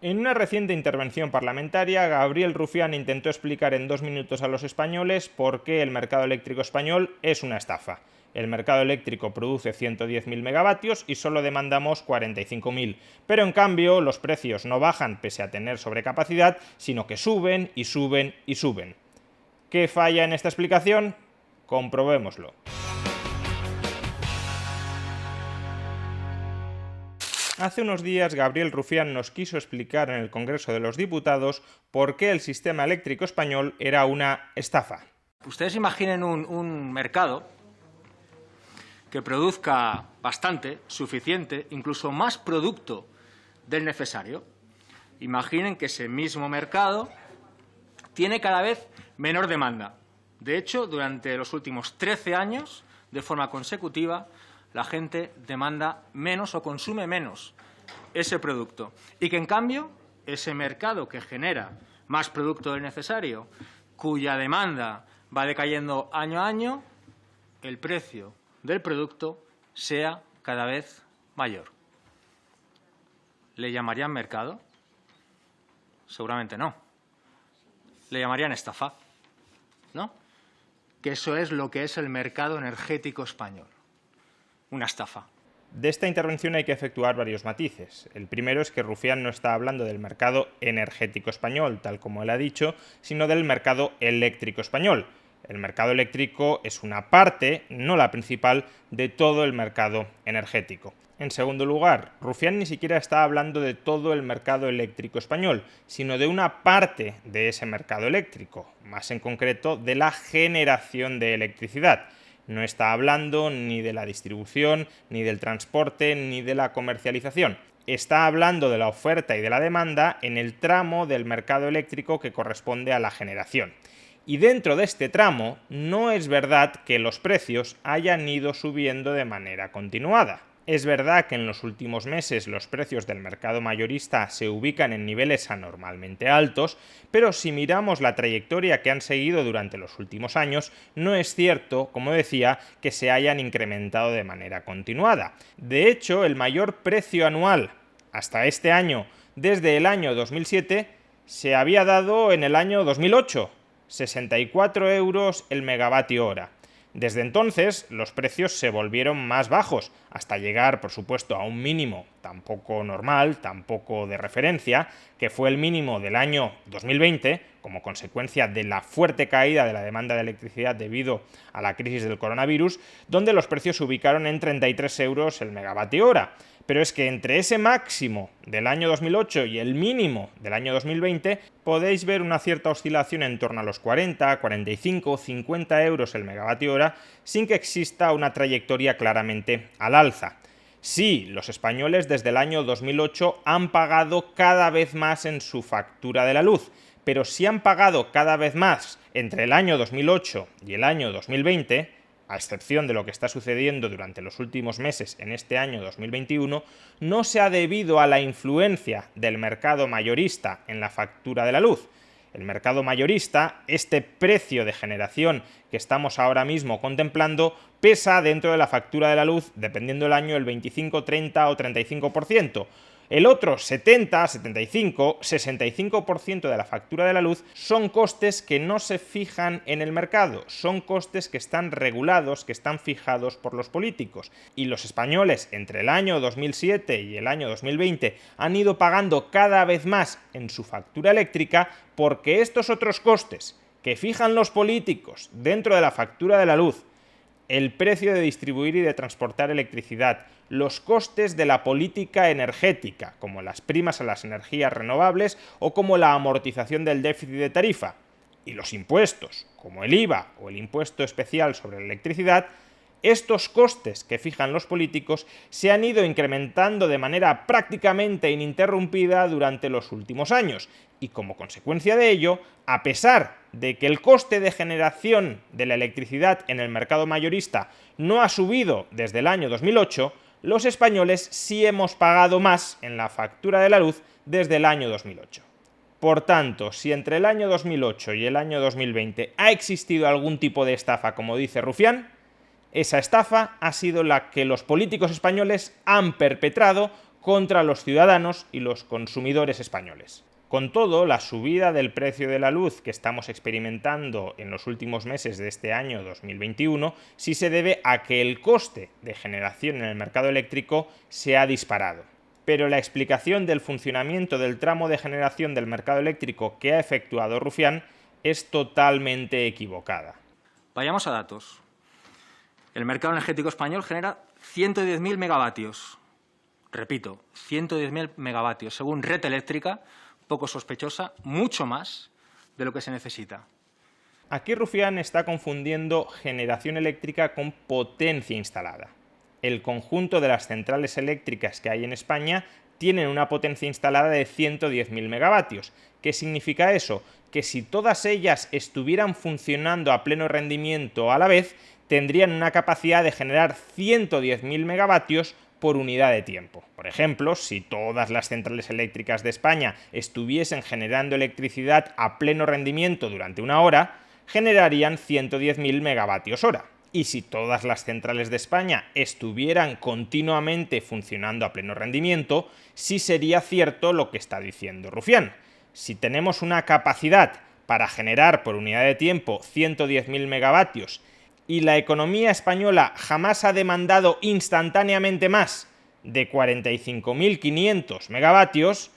En una reciente intervención parlamentaria, Gabriel Rufián intentó explicar en 2 minutos a los españoles por qué el mercado eléctrico español es una estafa. El mercado eléctrico produce 110.000 megavatios y solo demandamos 45.000. Pero en cambio, los precios no bajan pese a tener sobrecapacidad, sino que suben y suben y suben. ¿Qué falla en esta explicación? Comprobémoslo. Hace unos días Gabriel Rufián nos quiso explicar en el Congreso de los Diputados por qué el sistema eléctrico español era una estafa. Ustedes imaginen un mercado que produzca bastante, suficiente, incluso más producto del necesario. Imaginen que ese mismo mercado tiene cada vez menor demanda. De hecho, durante los últimos 13 años, de forma consecutiva, la gente demanda menos o consume menos ese producto. Y que, en cambio, ese mercado que genera más producto del necesario, cuya demanda va decayendo año a año, el precio del producto sea cada vez mayor. ¿Le llamarían mercado? Seguramente no. Le llamarían estafa, ¿no? Que eso es lo que es el mercado energético español. Una estafa. De esta intervención hay que efectuar varios matices. El primero es que Rufián no está hablando del mercado energético español, tal como él ha dicho, sino del mercado eléctrico español. El mercado eléctrico es una parte, no la principal, de todo el mercado energético. En segundo lugar, Rufián ni siquiera está hablando de todo el mercado eléctrico español, sino de una parte de ese mercado eléctrico, más en concreto de la generación de electricidad. No está hablando ni de la distribución, ni del transporte, ni de la comercialización. Está hablando de la oferta y de la demanda en el tramo del mercado eléctrico que corresponde a la generación. Y dentro de este tramo no es verdad que los precios hayan ido subiendo de manera continuada. Es verdad que en los últimos meses los precios del mercado mayorista se ubican en niveles anormalmente altos, pero si miramos la trayectoria que han seguido durante los últimos años, no es cierto, como decía, que se hayan incrementado de manera continuada. De hecho, el mayor precio anual hasta este año, desde el año 2007, se había dado en el año 2008, 64 euros el megavatio hora. Desde entonces, los precios se volvieron más bajos, hasta llegar, por supuesto, a un mínimo tampoco normal, tampoco de referencia, que fue el mínimo del año 2020, como consecuencia de la fuerte caída de la demanda de electricidad debido a la crisis del coronavirus, donde los precios se ubicaron en 33 euros el megavatio hora. Pero es que entre ese máximo del año 2008 y el mínimo del año 2020 podéis ver una cierta oscilación en torno a los 40, 45, 50 euros el megavatio hora sin que exista una trayectoria claramente al alza. Sí, los españoles desde el año 2008 han pagado cada vez más en su factura de la luz, pero si han pagado cada vez más entre el año 2008 y el año 2020, a excepción de lo que está sucediendo durante los últimos meses en este año 2021, no se ha debido a la influencia del mercado mayorista en la factura de la luz. El mercado mayorista, este precio de generación que estamos ahora mismo contemplando, pesa dentro de la factura de la luz, dependiendo del año, el 25, 30 o 35%. El otro 70, 75, 65% de la factura de la luz son costes que no se fijan en el mercado, son costes que están regulados, que están fijados por los políticos. Y los españoles entre el año 2007 y el año 2020 han ido pagando cada vez más en su factura eléctrica porque estos otros costes que fijan los políticos dentro de la factura de la luz, el precio de distribuir y de transportar electricidad, los costes de la política energética, como las primas a las energías renovables o como la amortización del déficit de tarifa, y los impuestos, como el IVA o el impuesto especial sobre la electricidad, estos costes que fijan los políticos se han ido incrementando de manera prácticamente ininterrumpida durante los últimos años y como consecuencia de ello, a pesar de que el coste de generación de la electricidad en el mercado mayorista no ha subido desde el año 2008, los españoles sí hemos pagado más en la factura de la luz desde el año 2008. Por tanto, si entre el año 2008 y el año 2020 ha existido algún tipo de estafa, como dice Rufián, esa estafa ha sido la que los políticos españoles han perpetrado contra los ciudadanos y los consumidores españoles. Con todo, la subida del precio de la luz que estamos experimentando en los últimos meses de este año 2021 sí se debe a que el coste de generación en el mercado eléctrico se ha disparado. Pero la explicación del funcionamiento del tramo de generación del mercado eléctrico que ha efectuado Rufián es totalmente equivocada. Vayamos a datos. El mercado energético español genera 110.000 megavatios. Repito, 110.000 megavatios. Según Red Eléctrica, poco sospechosa, mucho más de lo que se necesita. Aquí Rufián está confundiendo generación eléctrica con potencia instalada. El conjunto de las centrales eléctricas que hay en España tienen una potencia instalada de 110.000 megavatios. ¿Qué significa eso? Que si todas ellas estuvieran funcionando a pleno rendimiento a la vez, tendrían una capacidad de generar 110.000 megavatios por unidad de tiempo. Por ejemplo, si todas las centrales eléctricas de España estuviesen generando electricidad a pleno rendimiento durante una hora, generarían 110.000 megavatios hora. Y si todas las centrales de España estuvieran continuamente funcionando a pleno rendimiento, sí sería cierto lo que está diciendo Rufián. Si tenemos una capacidad para generar por unidad de tiempo 110.000 megavatios y la economía española jamás ha demandado instantáneamente más de 45.500 megavatios,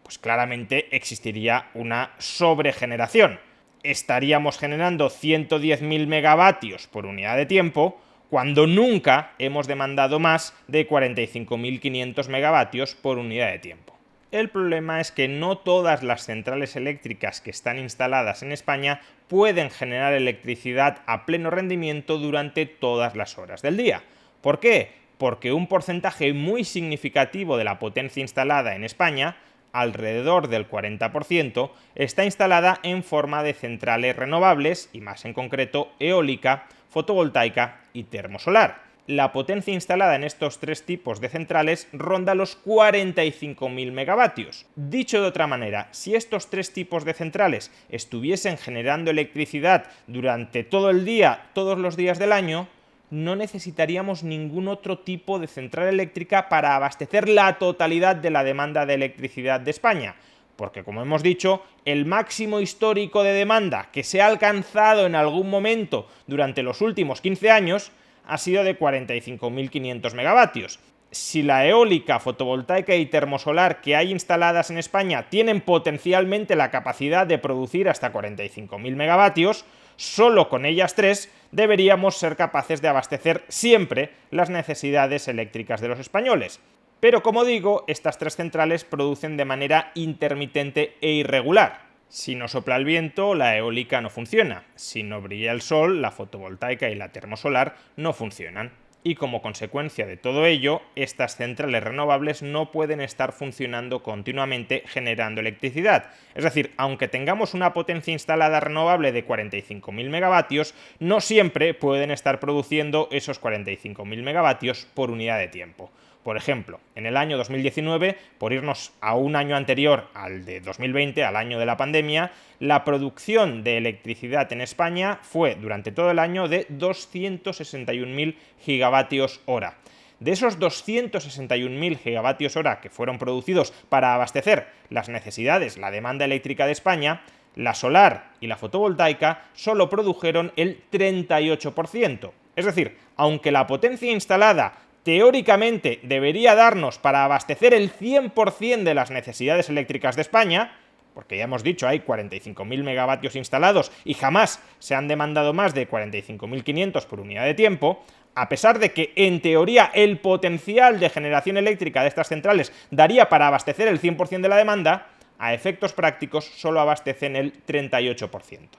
pues claramente existiría una sobregeneración. Estaríamos generando 110.000 megavatios por unidad de tiempo cuando nunca hemos demandado más de 45.500 megavatios por unidad de tiempo. El problema es que no todas las centrales eléctricas que están instaladas en España pueden generar electricidad a pleno rendimiento durante todas las horas del día. ¿Por qué? Porque un porcentaje muy significativo de la potencia instalada en España, alrededor del 40%, está instalada en forma de centrales renovables y más en concreto eólica, fotovoltaica y termosolar. La potencia instalada en estos tres tipos de centrales ronda los 45.000 megavatios. Dicho de otra manera, si estos tres tipos de centrales estuviesen generando electricidad durante todo el día, todos los días del año, no necesitaríamos ningún otro tipo de central eléctrica para abastecer la totalidad de la demanda de electricidad de España. Porque, como hemos dicho, el máximo histórico de demanda que se ha alcanzado en algún momento durante los últimos 15 años ha sido de 45.500 megavatios. Si la eólica, fotovoltaica y termosolar que hay instaladas en España tienen potencialmente la capacidad de producir hasta 45.000 megavatios, solo con ellas tres deberíamos ser capaces de abastecer siempre las necesidades eléctricas de los españoles. Pero como digo, estas tres centrales producen de manera intermitente e irregular. Si no sopla el viento, la eólica no funciona. Si no brilla el sol, la fotovoltaica y la termosolar no funcionan. Y como consecuencia de todo ello, estas centrales renovables no pueden estar funcionando continuamente generando electricidad. Es decir, aunque tengamos una potencia instalada renovable de 45.000 megavatios, no siempre pueden estar produciendo esos 45.000 megavatios por unidad de tiempo. Por ejemplo, en el año 2019, por irnos a un año anterior al de 2020, al año de la pandemia, la producción de electricidad en España fue durante todo el año de 261.000 gigavatios hora. De esos 261.000 gigavatios hora que fueron producidos para abastecer las necesidades, la demanda eléctrica de España, la solar y la fotovoltaica solo produjeron el 38%. Es decir, aunque la potencia instalada teóricamente debería darnos para abastecer el 100% de las necesidades eléctricas de España, porque ya hemos dicho, hay 45.000 megavatios instalados y jamás se han demandado más de 45.500 por unidad de tiempo, a pesar de que en teoría el potencial de generación eléctrica de estas centrales daría para abastecer el 100% de la demanda, a efectos prácticos solo abastecen el 38%.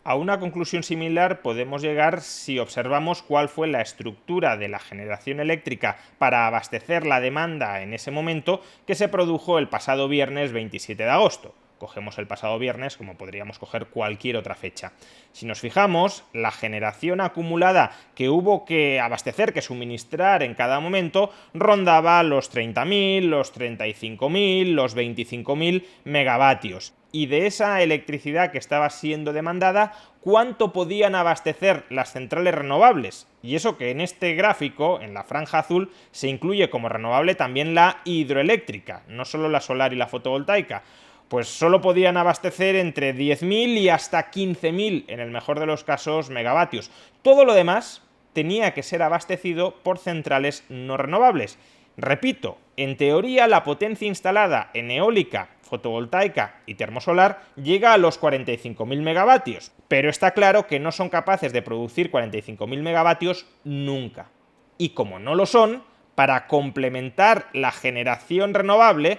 A una conclusión similar podemos llegar si observamos cuál fue la estructura de la generación eléctrica para abastecer la demanda en ese momento que se produjo el pasado viernes 27 de agosto. cogemos el pasado viernes como podríamos coger cualquier otra fecha. Si nos fijamos, la generación acumulada que hubo que abastecer, que suministrar en cada momento, rondaba los 30.000, los 35.000, los 25.000 megavatios. Y de esa electricidad que estaba siendo demandada, ¿cuánto podían abastecer las centrales renovables? Y eso que en este gráfico, en la franja azul, se incluye como renovable también la hidroeléctrica, no solo la solar y la fotovoltaica. Pues solo podían abastecer entre 10.000 y hasta 15.000, en el mejor de los casos, megavatios. Todo lo demás tenía que ser abastecido por centrales no renovables. Repito, en teoría la potencia instalada en eólica, fotovoltaica y termosolar llega a los 45.000 megavatios, pero está claro que no son capaces de producir 45.000 megavatios nunca. Y como no lo son, para complementar la generación renovable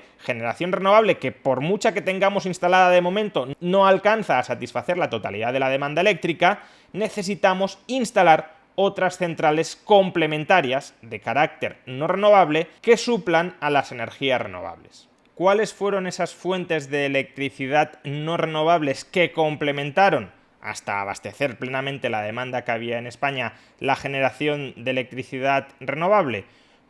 que por mucha que tengamos instalada de momento no alcanza a satisfacer la totalidad de la demanda eléctrica, necesitamos instalar otras centrales complementarias de carácter no renovable que suplan a las energías renovables. ¿Cuáles fueron esas fuentes de electricidad no renovables que complementaron, hasta abastecer plenamente la demanda que había en España, la generación de electricidad renovable?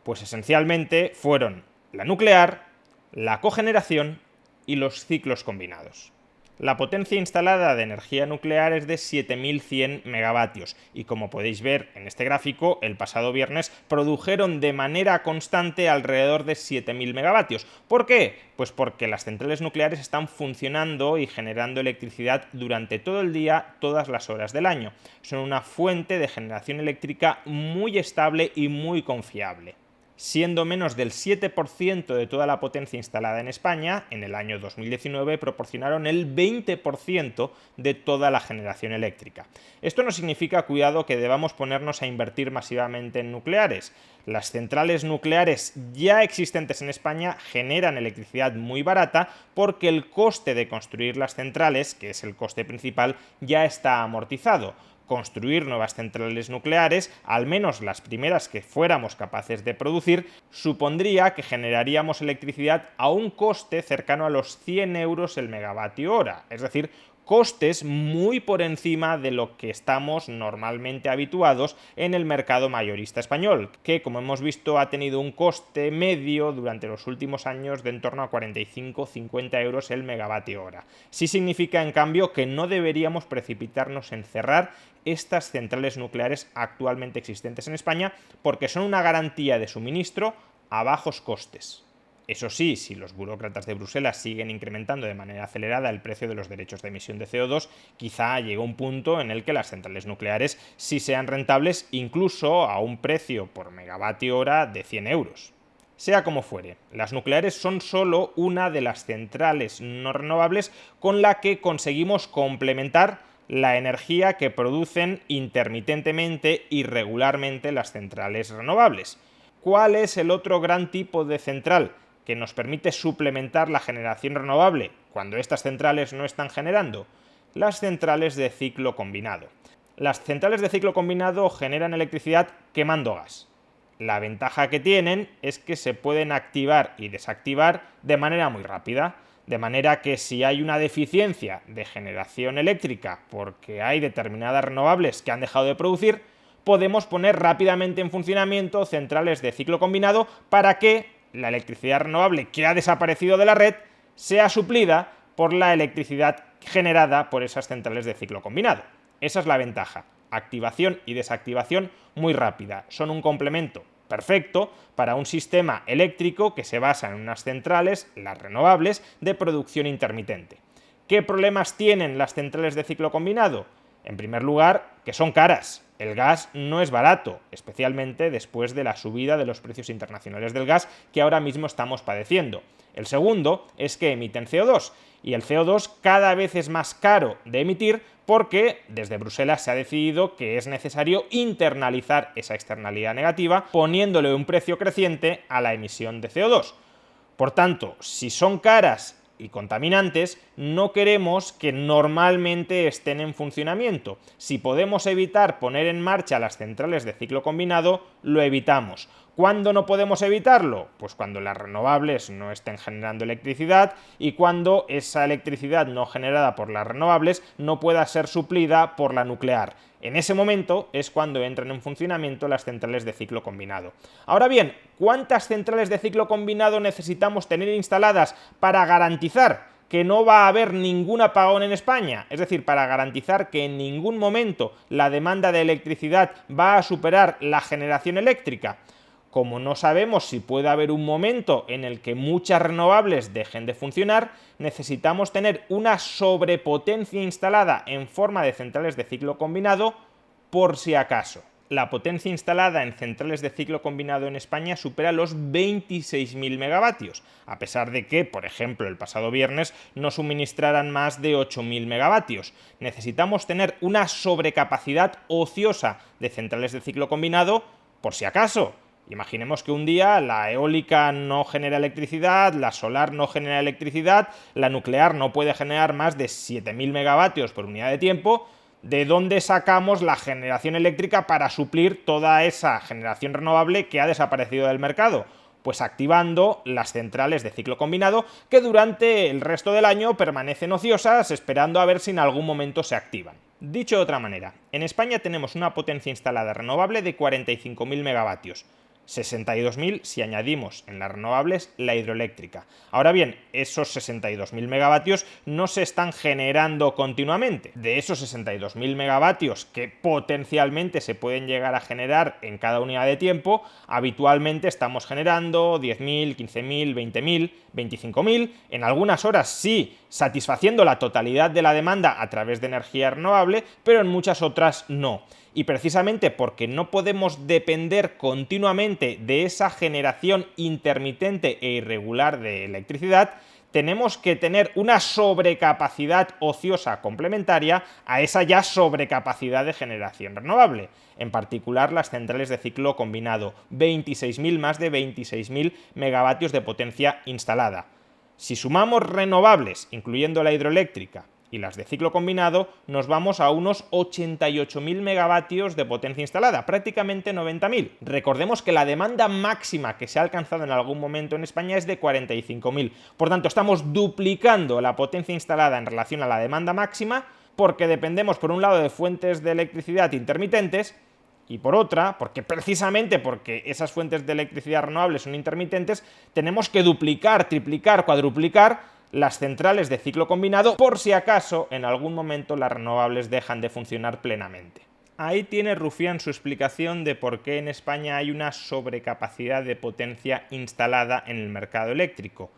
Pues esencialmente fueron la nuclear, la cogeneración y los ciclos combinados. La potencia instalada de energía nuclear es de 7.100 megavatios y como podéis ver en este gráfico, el pasado viernes produjeron de manera constante alrededor de 7.000 megavatios. ¿Por qué? Pues porque las centrales nucleares están funcionando y generando electricidad durante todo el día, todas las horas del año. Son una fuente de generación eléctrica muy estable y muy confiable. Siendo menos del 7% de toda la potencia instalada en España, en el año 2019 proporcionaron el 20% de toda la generación eléctrica. Esto no significa, cuidado, que debamos ponernos a invertir masivamente en nucleares. Las centrales nucleares ya existentes en España generan electricidad muy barata porque el coste de construir las centrales, que es el coste principal, ya está amortizado. Construir nuevas centrales nucleares, al menos las primeras que fuéramos capaces de producir, supondría que generaríamos electricidad a un coste cercano a los 100 euros el megavatio hora, es decir, costes muy por encima de lo que estamos normalmente habituados en el mercado mayorista español, que como hemos visto ha tenido un coste medio durante los últimos años de en torno a 45-50 euros el megavatio hora. Sí significa en cambio que no deberíamos precipitarnos en cerrar estas centrales nucleares actualmente existentes en España porque son una garantía de suministro a bajos costes. Eso sí, si los burócratas de Bruselas siguen incrementando de manera acelerada el precio de los derechos de emisión de CO2, quizá llegue un punto en el que las centrales nucleares sí sean rentables incluso a un precio por megavatio hora de 100 euros. Sea como fuere, las nucleares son solo una de las centrales no renovables con la que conseguimos complementar la energía que producen intermitentemente y regularmente las centrales renovables. ¿Cuál es el otro gran tipo de central que nos permite suplementar la generación renovable cuando estas centrales no están generando? Las centrales de ciclo combinado. Las centrales de ciclo combinado generan electricidad quemando gas. La ventaja que tienen es que se pueden activar y desactivar de manera muy rápida, de manera que si hay una deficiencia de generación eléctrica porque hay determinadas renovables que han dejado de producir, podemos poner rápidamente en funcionamiento centrales de ciclo combinado para que la electricidad renovable que ha desaparecido de la red sea suplida por la electricidad generada por esas centrales de ciclo combinado. Esa es la ventaja. Activación y desactivación muy rápida. Son un complemento perfecto para un sistema eléctrico que se basa en unas centrales, las renovables, de producción intermitente. ¿Qué problemas tienen las centrales de ciclo combinado? En primer lugar, que son caras. El gas no es barato, especialmente después de la subida de los precios internacionales del gas que ahora mismo estamos padeciendo. El segundo es que emiten CO2, y el CO2 cada vez es más caro de emitir porque desde Bruselas se ha decidido que es necesario internalizar esa externalidad negativa poniéndole un precio creciente a la emisión de CO2. Por tanto, si son caras y contaminantes, no queremos que normalmente estén en funcionamiento. Si podemos evitar poner en marcha las centrales de ciclo combinado, lo evitamos. ¿Cuándo no podemos evitarlo? Pues cuando las renovables no estén generando electricidad y cuando esa electricidad no generada por las renovables no pueda ser suplida por la nuclear. En ese momento es cuando entran en funcionamiento las centrales de ciclo combinado. Ahora bien, ¿cuántas centrales de ciclo combinado necesitamos tener instaladas para garantizar que no va a haber ningún apagón en España? Es decir, para garantizar que en ningún momento la demanda de electricidad va a superar la generación eléctrica. Como no sabemos si puede haber un momento en el que muchas renovables dejen de funcionar, necesitamos tener una sobrepotencia instalada en forma de centrales de ciclo combinado por si acaso. La potencia instalada en centrales de ciclo combinado en España supera los 26.000 megavatios, a pesar de que, por ejemplo, el pasado viernes no suministraran más de 8.000 megavatios. Necesitamos tener una sobrecapacidad ociosa de centrales de ciclo combinado por si acaso. Imaginemos que un día la eólica no genera electricidad, la solar no genera electricidad, la nuclear no puede generar más de 7.000 megavatios por unidad de tiempo. ¿De dónde sacamos la generación eléctrica para suplir toda esa generación renovable que ha desaparecido del mercado? Pues activando las centrales de ciclo combinado que durante el resto del año permanecen ociosas esperando a ver si en algún momento se activan. Dicho de otra manera, en España tenemos una potencia instalada renovable de 45.000 megavatios. 62.000 si añadimos en las renovables la hidroeléctrica. Ahora bien, esos 62.000 megavatios no se están generando continuamente. De esos 62.000 megavatios que potencialmente se pueden llegar a generar en cada unidad de tiempo, habitualmente estamos generando 10.000, 15.000, 20.000, 25.000, en algunas horas sí, satisfaciendo la totalidad de la demanda a través de energía renovable, pero en muchas otras no. Y precisamente porque no podemos depender continuamente de esa generación intermitente e irregular de electricidad, tenemos que tener una sobrecapacidad ociosa complementaria a esa ya sobrecapacidad de generación renovable. En particular las centrales de ciclo combinado, 26.000, más de 26.000 megavatios de potencia instalada. Si sumamos renovables, incluyendo la hidroeléctrica, y las de ciclo combinado, nos vamos a unos 88.000 megavatios de potencia instalada, prácticamente 90.000. Recordemos que la demanda máxima que se ha alcanzado en algún momento en España es de 45.000. Por tanto, estamos duplicando la potencia instalada en relación a la demanda máxima porque dependemos, por un lado, de fuentes de electricidad intermitentes y por otra, porque esas fuentes de electricidad renovables son intermitentes, tenemos que duplicar, triplicar, cuadruplicar las centrales de ciclo combinado por si acaso en algún momento las renovables dejan de funcionar plenamente. Ahí tiene Rufián su explicación de por qué en España hay una sobrecapacidad de potencia instalada en el mercado eléctrico,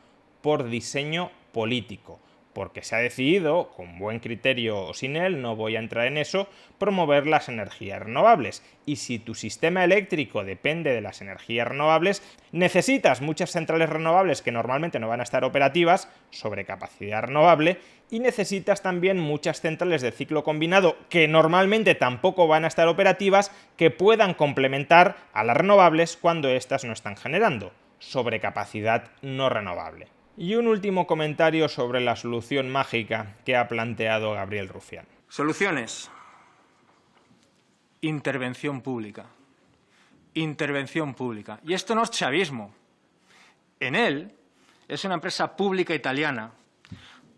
por diseño político. Porque se ha decidido, con buen criterio o sin él, no voy a entrar en eso, promover las energías renovables. Y si tu sistema eléctrico depende de las energías renovables, necesitas muchas centrales renovables que normalmente no van a estar operativas, sobre capacidad renovable, y necesitas también muchas centrales de ciclo combinado que normalmente tampoco van a estar operativas, que puedan complementar a las renovables cuando éstas no están generando, sobre capacidad no renovable. Y un último comentario sobre la solución mágica que ha planteado Gabriel Rufián. Soluciones. Intervención pública. Intervención pública. Y esto no es chavismo. Enel es una empresa pública italiana,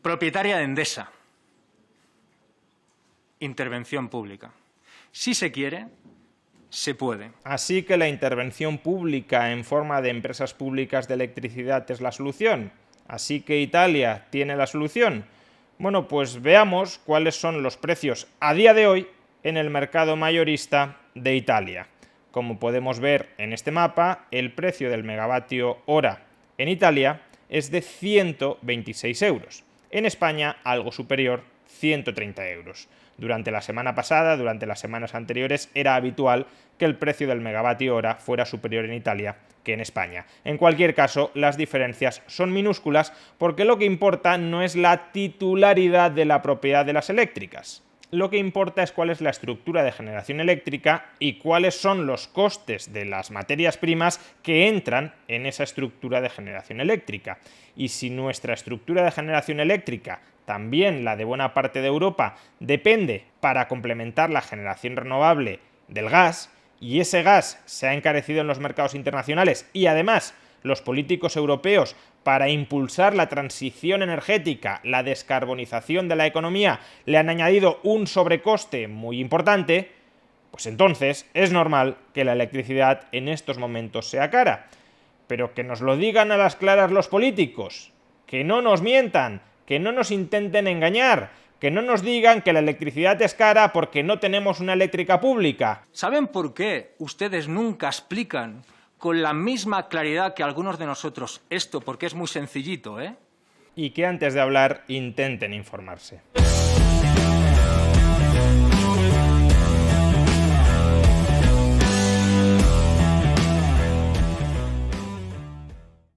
propietaria de Endesa. Intervención pública. Si se quiere, se puede. Así que la intervención pública en forma de empresas públicas de electricidad es la solución. Así que Italia tiene la solución. Bueno, pues veamos cuáles son los precios a día de hoy en el mercado mayorista de Italia. Como podemos ver en este mapa, el precio del megavatio hora en Italia es de 126 euros. En España, algo superior, 130 euros. Durante la semana pasada, durante las semanas anteriores, era habitual que el precio del megavatio hora fuera superior en Italia que en España. En cualquier caso, las diferencias son minúsculas porque lo que importa no es la titularidad de la propiedad de las eléctricas. lo que importa es cuál es la estructura de generación eléctrica y cuáles son los costes de las materias primas que entran en esa estructura de generación eléctrica. Y si nuestra estructura de generación eléctrica, también la de buena parte de Europa, depende para complementar la generación renovable del gas, y ese gas se ha encarecido en los mercados internacionales y además los políticos europeos, para impulsar la transición energética, la descarbonización de la economía, le han añadido un sobrecoste muy importante, pues entonces es normal que la electricidad en estos momentos sea cara. Pero que nos lo digan a las claras los políticos, que no nos mientan, que no nos intenten engañar, que no nos digan que la electricidad es cara porque no tenemos una eléctrica pública. ¿Saben por qué ustedes nunca explican con la misma claridad que algunos de nosotros esto? Porque es muy sencillito, ¿eh? Y que antes de hablar intenten informarse.